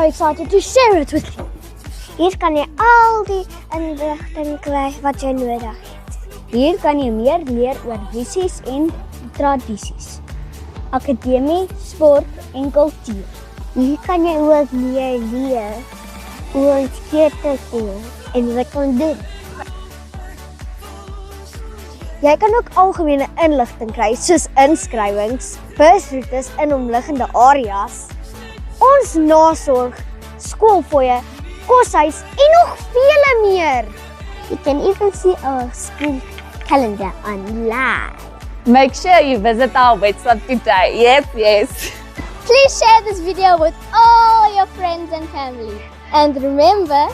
excited to share it with you. Hier kan jy al die inligting kry wat jy nodig het. Hier kan jy meer leer oor visies en tradisies, akademie, sport en kultuur. Hier kan jy ook meer leer hoe ons keerte doen en wat kan doen. Jy kan ook algemene inligting kry soos inskrywings, busroetes in omliggende areas, ons nasorg, skoolfooie, koshuis en nog vele meer. You can even see our school calendar online. Make sure you visit our website today. Yes. Please share this video with all your friends and family. And remember,